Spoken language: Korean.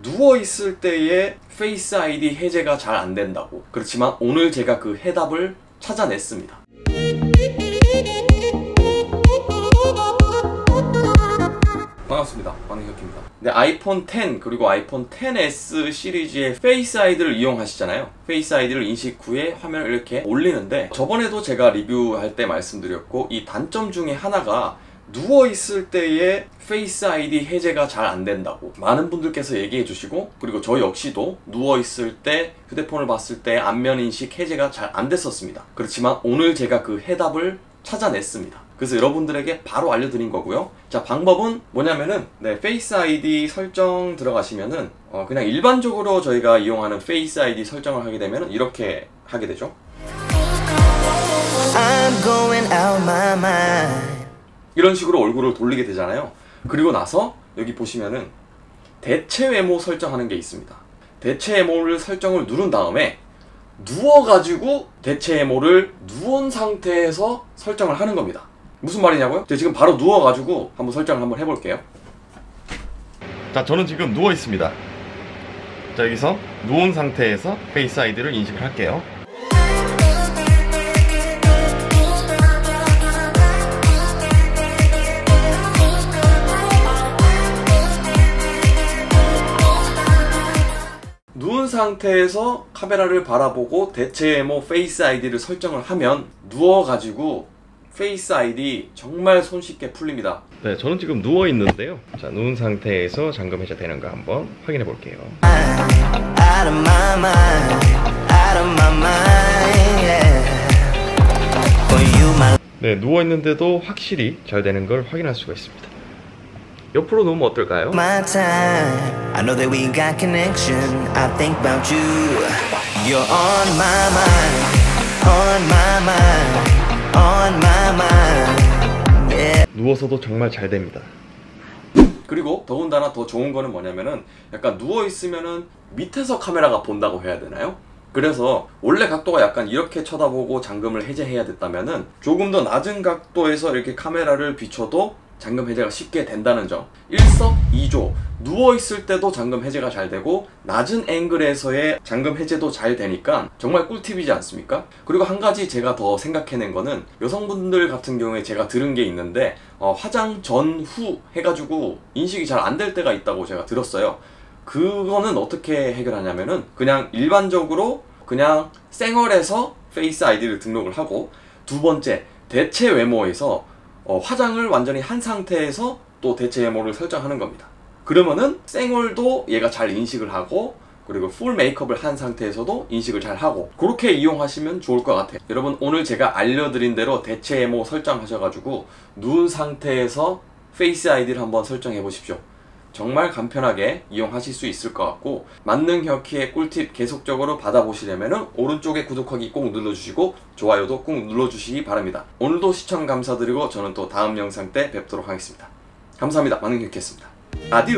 누워있을 때의 페이스 아이디 해제가 잘 안된다고. 그렇지만 오늘 제가 그 해답을 찾아냈습니다. 반갑습니다. 박능혁입니다. 네, 아이폰 X 그리고 아이폰 XS 시리즈의 페이스 아이디를 이용하시잖아요. 페이스 아이디를 인식 후에 화면을 이렇게 올리는데, 저번에도 제가 리뷰할 때 말씀드렸고, 이 단점 중에 하나가 누워있을 때의 페이스 아이디 해제가 잘 안된다고 많은 분들께서 얘기해 주시고, 그리고 저 역시도 누워있을 때 휴대폰을 봤을 때 안면인식 해제가 잘 안됐었습니다. 그렇지만 오늘 제가 그 해답을 찾아냈습니다. 그래서 여러분들에게 바로 알려드린 거고요. 자, 방법은 뭐냐면은 페이스 아이디 설정 들어가시면은 그냥 일반적으로 저희가 이용하는 페이스 아이디 설정을 하게 되면 이렇게 하게 되죠. I'm going out my mind. 이런 식으로 얼굴을 돌리게 되잖아요. 그리고 나서 여기 보시면은 대체 외모 설정하는 게 있습니다. 대체 외모를 설정을 누른 다음에 누워가지고 대체 외모를 누운 상태에서 설정을 하는 겁니다. 무슨 말이냐고요? 제가 지금 바로 누워가지고 한번 설정을 한번 해볼게요. 자, 저는 지금 누워 있습니다. 자, 여기서 누운 상태에서 페이스 아이디를 인식을 할게요. 누운 상태에서 카메라를 바라보고 대체 외모 페이스 아이디를 설정을 하면 누워가지고 페이스 아이디 정말 손쉽게 풀립니다. 네, 저는 지금 누워 있는데요. 자, 누운 상태에서 잠금 해제되는 거 한번 확인해 볼게요. 네, 누워 있는데도 확실히 잘 되는 걸 확인할 수가 있습니다. 옆으로 누우면 어떨까요? 누워서도 정말 잘 됩니다. 그리고 더군다나 더 좋은 거는 뭐냐면은 약간 누워 있으면은 밑에서 카메라가 본다고 해야 되나요? 그래서 원래 각도가 약간 이렇게 쳐다보고 잠금을 해제해야 됐다면은 조금 더 낮은 각도에서 이렇게 카메라를 비춰도 잠금 해제가 쉽게 된다는 점. 일석이조. 누워있을 때도 잠금 해제가 잘 되고 낮은 앵글에서의 잠금 해제도 잘 되니까 정말 꿀팁이지 않습니까? 그리고 한 가지 제가 더 생각해낸 거는, 여성분들 같은 경우에 제가 들은 게 있는데 화장 전후 해가지고 인식이 잘 안 될 때가 있다고 제가 들었어요. 그거는 어떻게 해결하냐면은 그냥 일반적으로 그냥 쌩얼에서 페이스 아이디를 등록을 하고, 두 번째 대체 외모에서 화장을 완전히 한 상태에서 또 대체 외모를 설정하는 겁니다. 그러면은 쌩얼도 얘가 잘 인식을 하고, 그리고 풀 메이크업을 한 상태에서도 인식을 잘 하고, 그렇게 이용하시면 좋을 것 같아요. 여러분, 오늘 제가 알려드린 대로 대체 외모 설정하셔가지고 누운 상태에서 페이스 아이디를 한번 설정해 보십시오. 정말 간편하게 이용하실 수 있을 것 같고, 만능혁희의 꿀팁 계속적으로 받아보시려면 오른쪽에 구독하기 꼭 눌러주시고 좋아요도 꼭 눌러주시기 바랍니다. 오늘도 시청 감사드리고 저는 또 다음 영상 때 뵙도록 하겠습니다. 감사합니다. 만능혁희였습니다. 아듀.